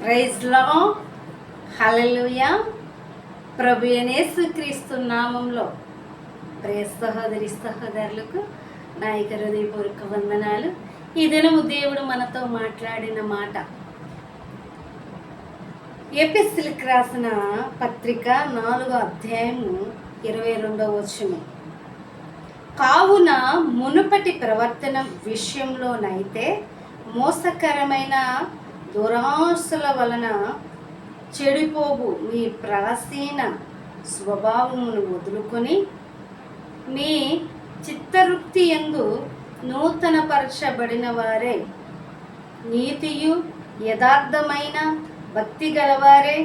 Praise lord, హల్లెలూయా. ప్రభు యేసు క్రీస్తు నామంలో ప్రియ సహోదరి సహోదరులకు నా హృదయపూర్వక వందనాలు. ఈ దినము దేవుడు మనతో మాట్లాడిన మాట ఎఫెసీయులకు రాసిన పత్రిక 4వ అధ్యాయము 22వ వచనం. కావున మునుపటి ప్రవర్తన విషయంలోనైతే మోసకరమైన దురాశల వలన చెడిపోవు మీ ప్రాచీన స్వభావమును వదులుకొని మీ చిత్తవృత్తి యందు నూతనపరచబడిన వారే నీతియు యథార్థమైన భక్తి గలవారే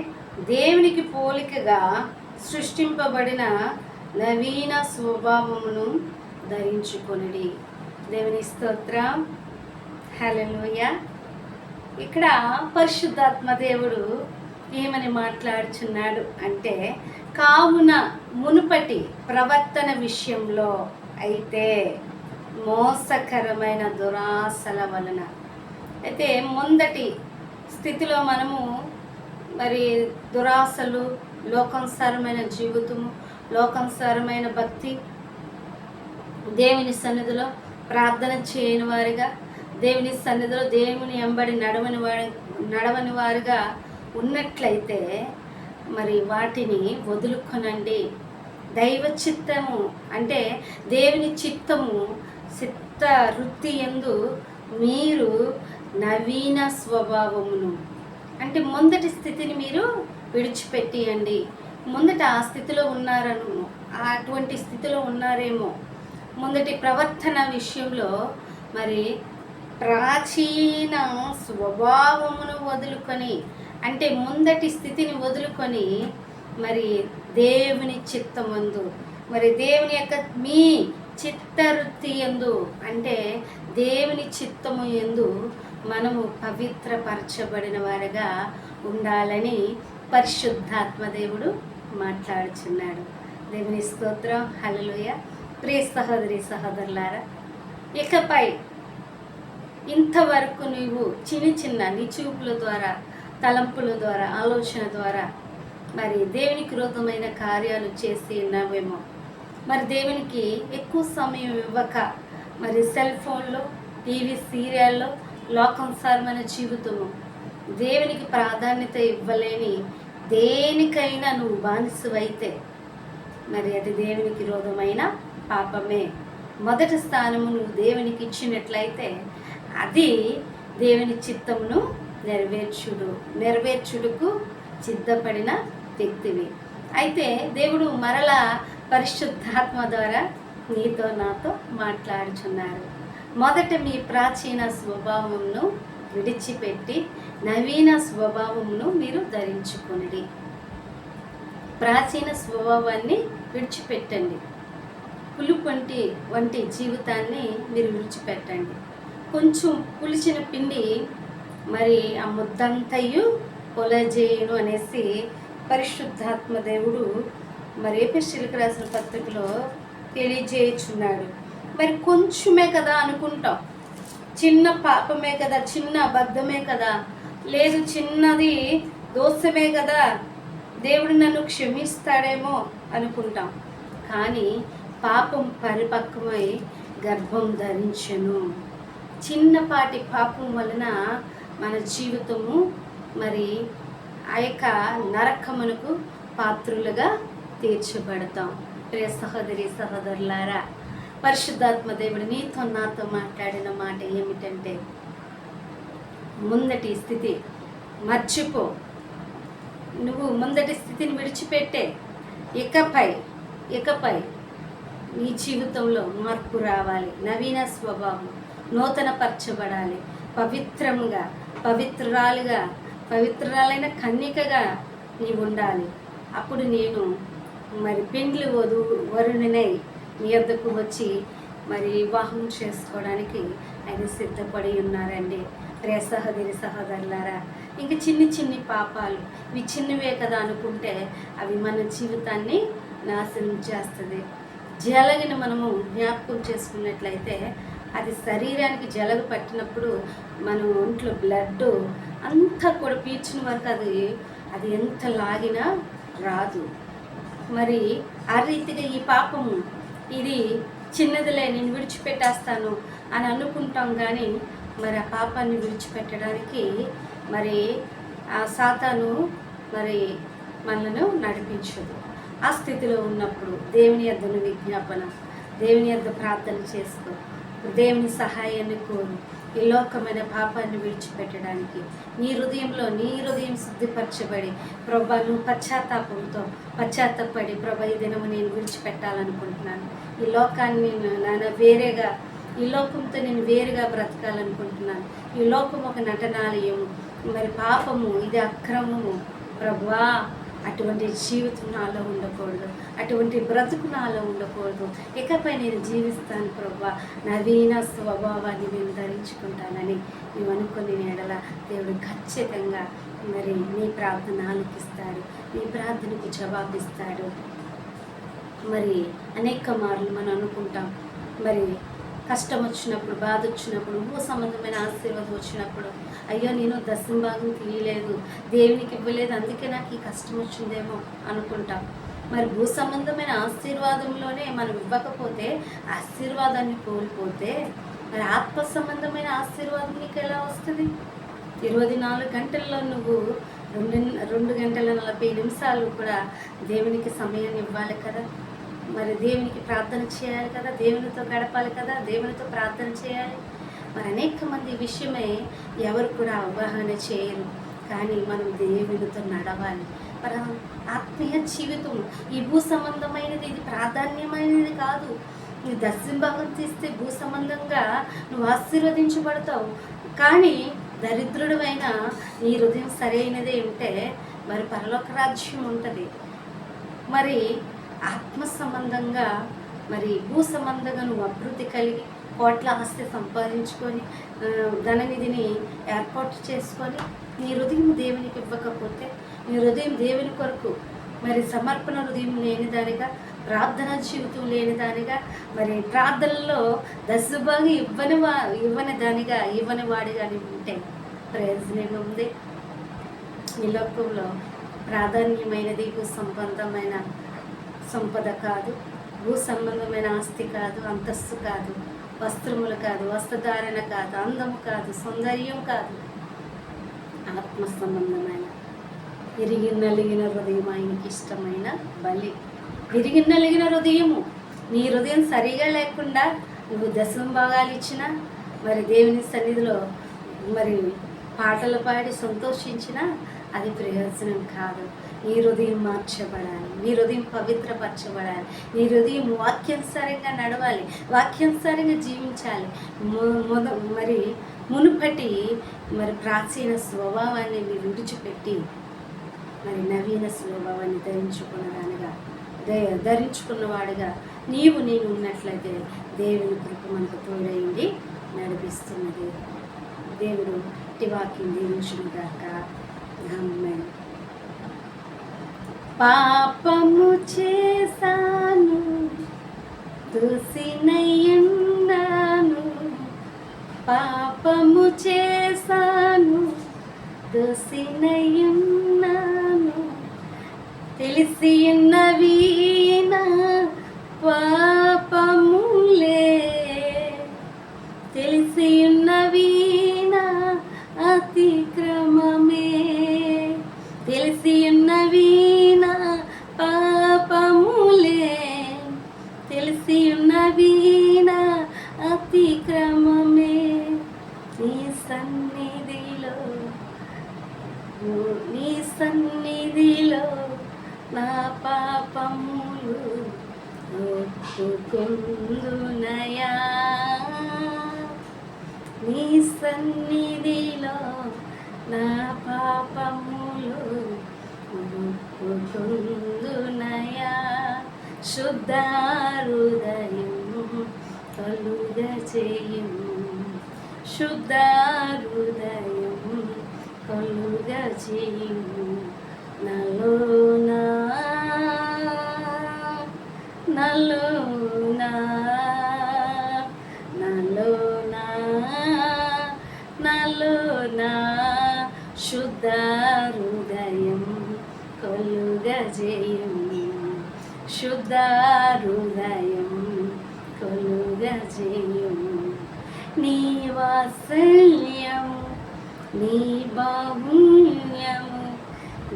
దేవునికి పోలికగా సృష్టింపబడిన నవీన స్వభావమును ధరించుకొనిడి. దేవుని స్తోత్రం, హల్లెలూయా. ఇక్కడ పరిశుద్ధాత్మ దేవుడు ఏమని మాట్లాడుచున్నాడు అంటే, కావున మునుపటి ప్రవర్తన విషయంలో అయితే మోసకరమైన దురాశల వలన, అయితే ముందటి స్థితిలో మనము మరి దురాశలు, లోకానుసారమైన జీవితము, లోకానుసారమైన భక్తి, దేవుని సన్నిధిలో ప్రార్థన చేయని వారిగా, దేవుని సన్నిధిలో దేవుని వెంబడి నడవని వారిగా ఉన్నట్లయితే మరి వాటిని వదులుకొనండి. దైవ చిత్తము అంటే దేవుని చిత్తము, చిత్త వృత్తి యందు మీరు నవీన స్వభావమును అంటే ముందటి స్థితిని మీరు విడిచిపెట్టియండి. ముందట ఆ స్థితిలో ఉన్నారను, అటువంటి స్థితిలో ఉన్నారేమో. ముందటి ప్రవర్తన విషయంలో మరి ప్రాచీన స్వభావమును వదులుకొని, అంటే ముందటి స్థితిని వదులుకొని మరి దేవుని చిత్తమందు, మరి దేవుని యొక్క మీ చిత్తవృత్తి యందు అంటే దేవుని చిత్తము యందు మనము పవిత్రపరచబడిన వారిగా ఉండాలని పరిశుద్ధాత్మ దేవుడు మాట్లాడుచున్నాడు. దేవుని స్తోత్రం, హల్లెలూయా. ప్రియ సహోదరి సహోదరులారా, ఇకపై ఇంతవరకు నీవు చిన్న నీ చూపుల ద్వారా, తలంపుల ద్వారా, ఆలోచన ద్వారా మరి దేవునికి విరోధమైన కార్యాలు చేసి ఉన్నావేమో. మరి దేవునికి ఎక్కువ సమయం ఇవ్వక మరి సెల్ ఫోన్లో, టీవీ సీరియల్లో, లోకానుసారమైన జీవితము, దేవునికి ప్రాధాన్యత ఇవ్వలేని దేనికైనా నువ్వు బానిసవైతే మరి అది దేవునికి విరోధమైన పాపమే. మొదటి స్థానము నువ్వు దేవునికి ఇచ్చినట్లయితే అది దేవుని చిత్తమును నెరవేర్చుటకు సిద్ధపడిన వ్యక్తివి. అయితే దేవుడు మరలా పరిశుద్ధాత్మ ద్వారా నీతో నాతో మాట్లాడుచున్నారు. మొదట మీ ప్రాచీన స్వభావమును విడిచిపెట్టి నవీన స్వభావమును మీరు ధరించుకొనిడి. ప్రాచీన స్వభావాన్ని విడిచిపెట్టండి. పులుపు వంటి జీవితాన్ని మీరు విడిచిపెట్టండి. కొంచెం పులిచిన పిండి మరి ఆ ముద్దంతయు పొలజేయును అనేసి పరిశుద్ధాత్మ దేవుడు మరి ఎఫెసీయులకు రాసిన పత్రికలో తెలియజేయుచున్నాడు. మరి కొంచెమే కదా అనుకుంటాం, చిన్న పాపమే కదా, చిన్న అబద్ధమే కదా, లేదు చిన్నది దోషమే కదా, దేవుడు నన్ను క్షమిస్తాడేమో అనుకుంటాం. కానీ పాపం పరిపక్వమై గర్భం ధరించెను. చిన్నపాటి పాపం వలన మన జీవితము మరి ఆ యొక్క నరకమునకు పాత్రులుగా తీర్చబడతాం. ప్రియ సహోదరి సహోదరులారా, పరిశుద్ధాత్మ దేవుడు నీతో నాతో మాట్లాడిన మాట ఏమిటంటే, ముందటి స్థితి మర్చిపో. నువ్వు ముందటి స్థితిని విడిచిపెట్టే. ఇకపై నీ జీవితంలో మార్పు రావాలి. నవీన స్వభావం నూతనపరచబడాలి. పవిత్రంగా, పవిత్రురాలైన కన్యకగా నీవు ఉండాలి. అప్పుడు నేను మరి పెండ్లి వరుణినై నీ వద్దకు వచ్చి మరి వివాహం చేసుకోవడానికి ఆయన సిద్ధపడి ఉన్నారండి. ప్రియ సహోదరి సహోదరులారా, ఇంక చిన్ని పాపాలు ఇవి చిన్నవే కదా అనుకుంటే అవి మన జీవితాన్ని నాశనం చేస్తుంది. జలగిన మనము జ్ఞాపకం చేసుకున్నట్లయితే అది శరీరానికి జలగ పట్టినప్పుడు మన ఒంట్లో బ్లడ్ అంతా కూడా పీల్చిన వరకు అది ఎంత లాగినా రాదు. మరి ఆ రీతిగా ఈ పాపము ఇది చిన్నదిలే, నేను విడిచిపెట్టేస్తాను అని అనుకుంటాం. కానీ మరి ఆ పాపాన్ని విడిచిపెట్టడానికి మరి ఆ సాతాను మరి మనను నడిపించదు. ఆ స్థితిలో ఉన్నప్పుడు దేవుని యొద్దను విజ్ఞాపన, దేవుని యొద్ద ప్రార్థన చేసుకో, దేవుని సహాయాన్ని కోరు. ఈ లోకమైన పాపాన్ని విడిచిపెట్టడానికి నీ హృదయం శుద్ధిపరచబడి, ప్రభా నువ్వు పశ్చాత్తాపడి ప్రభా ఈ దినము నేను విడిచిపెట్టాలనుకుంటున్నాను, ఈ లోకాన్ని వేరేగా, ఈ లోకంతో నేను వేరుగా బ్రతకాలనుకుంటున్నాను, ఈ లోకం ఒక నటనాలయము, మరి పాపము ఇది అక్రమము ప్రభువా, అటువంటి జీవితం నాలో ఉండకూడదు, అటువంటి బ్రతుకు నాలో ఉండకూడదు, ఇకపై నేను జీవిస్తాను ప్రభువా, నవీన స్వభావాన్ని నేను ధరించుకుంటానని నువ్వు అనుకుని ఎడల దేవుడు ఖచ్చితంగా మరి నీ ప్రార్థన ఆలకిస్తాడు, నీ ప్రార్థనకు జవాబిస్తాడు. మరి అనేక మార్లు మనం అనుకుంటాం, మరి కష్టం వచ్చినప్పుడు, బాధ వచ్చినప్పుడు, భూ సంబంధమైన ఆశీర్వాదం వచ్చినప్పుడు, అయ్యో నేను దశంభాగం తీయలేదు, దేవునికి ఇవ్వలేదు, అందుకే నాకు ఈ కష్టం వచ్చిందేమో అనుకుంటాం. మరి భూ సంబంధమైన ఆశీర్వాదంలోనే మనం ఇవ్వకపోతే, ఆశీర్వాదాన్ని కోల్పోతే మరి ఆత్మ సంబంధమైన ఆశీర్వాదం నీకు ఎలా వస్తుంది? 24 గంటల్లో నువ్వు 2 గంటల 40 నిమిషాలు కూడా దేవునికి సమయాన్ని ఇవ్వాలి కదా. మరి దేవునికి ప్రార్థన చేయాలి కదా, దేవునితో గడపాలి కదా, దేవునితో ప్రార్థన చేయాలి. మరి అనేక మంది విషయమై ఎవరు కూడా అవగాహన చేయరు. కానీ మనం దేవునితో నడవాలి. మరి ఆత్మీయ జీవితం ఈ భూ సంబంధమైనది, ఇది ప్రాధాన్యమైనది కాదు. నీ దశంభాగం తీస్తే భూ సంబంధంగా నువ్వు ఆశీర్వదించబడతావు. కానీ దరిద్రుడమైన నీ హృదయం సరైనదే ఉంటే మరి పరలోక రాజ్యం ఉంటుంది. మరి ఆత్మ సంబంధంగా, మరి భూ సంబంధంగా నువ్వు అభివృద్ధి కలిగి కోట్ల ఆస్తి సంపాదించుకొని ధననిధిని ఏర్పాటు చేసుకొని నీ హృదయం దేవునికి ఇవ్వకపోతే, నీ హృదయం దేవుని కొరకు మరి సమర్పణ హృదయం లేనిదానిగా, ప్రార్థనా జీవితం లేనిదానిగా, మరి ప్రార్థనలో దశభాగం ఇవ్వని వాడిగా ఉంటే ప్రయోజనం ఉంది. ఈ లోకంలో ప్రాధాన్యమైనది భూ సంబంధమైన సంపద కాదు, భూ సంబంధమైన ఆస్తి కాదు, అంతస్తు కాదు, వస్త్రములు కాదు, వస్త్రధారణ కాదు, అందము కాదు, సౌందర్యం కాదు, ఆత్మ సంబంధమైన విరిగి నలిగిన హృదయం ఆయనకి ఇష్టమైన బలి. విరిగి నలిగిన హృదయము, నీ హృదయం సరిగా లేకుండా నువ్వు దశంభాగాలు ఇచ్చినా, మరి దేవుని సన్నిధిలో మరి పాటలు పాడి సంతోషించినా అది ప్రయోజనం కాదు. నీ హృదయం మార్చబడాలి, నీ హృదయం పవిత్రపరచబడాలి, నీ హృదయం వాక్యానుసారంగా నడవాలి, వాక్యానుసారంగా జీవించాలి. మరి మునుపటి మరి ప్రాచీన స్వభావాన్ని విడిచిపెట్టి మరి నవీన స్వభావాన్ని ధరించుకున్నవాడుగా నేను ఉన్నట్లయితే దేవుని కృప మనకు తోడైంది నడిపిస్తున్నది. దేవుడు ఇట్టి వాక్యం దీవించును గాక. ఆమేన్. పాపము చేశాను, దోషినయ్యున్నాను, పాపము చేశాను, దోషినయ్యున్నాను, తెలిసి ఉన్నవి నా పాపములే, తెలిసి ఉన్నవి నా అతిక్రమమే, తెలిసి ఉన్నవి నా పాపములే, తెలిసి ఉన్నవి నా అతిక్రమమే. నీ సన్నిధిలో నా పాపములు ఒప్పుకొందునయా, నీ సన్నిధిలో నా పాపములు ఒప్పుకొందునయా. శుద్ధ హృదయము కలుగజేయుము, శుద్ధ హృదయము కలుగజేయుము. నలోనా నలోనా నలో నా శుద్ధ హృదయం కలుగజేయుము, శుద్ధ హృదయం కలుగజేయుము. నీ వాత్సల్యము, నీ బాహుల్యము,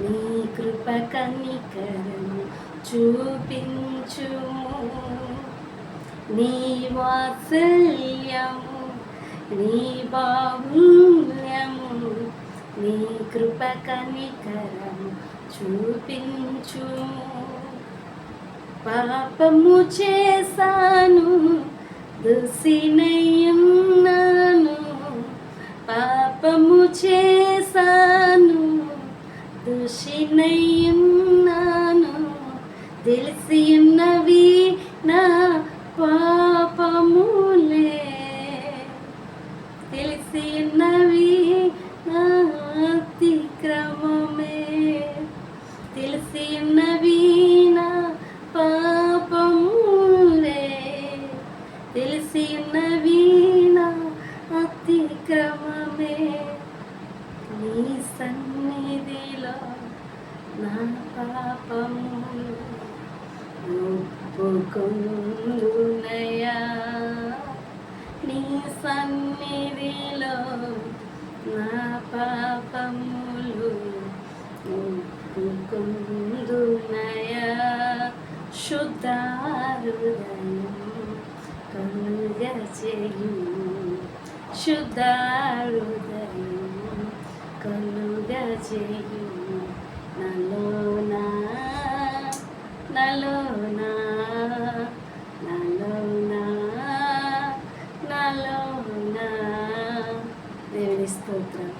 నీ కృప కనికరము చూపించుము. నీ వాత్సల్యము, నీ బాహుల్యము, నీ కృప కనికరము చూపించుము. పాపము చేశాను, దోషినయ్యున్నాను, పాపము చేశాను, దోషినయ్యున్నాను, తెలిసి ఉన్నవి నా పాపములే, తెలిసి ఉన్నవి నా అతిక్రమమే, తెలిసి ఉన్నవి నా పాపములే, తెలిసి ఉన్నవి నా అతిక్రమమే. నీ సన్నిధిలో నా పాపములు ఒప్పుకొందునయ్యా, నీ సన్నిధిలో నా పాపములు ఒప్పుకొందునయ్యా. శుద్ధ హృదయం కలుగజేయుము, శుద్ధ హృదయం కలుగజేయుము. నలోనా నలోనా నలోనా నలోనా. దేవుని స్తోత్రం.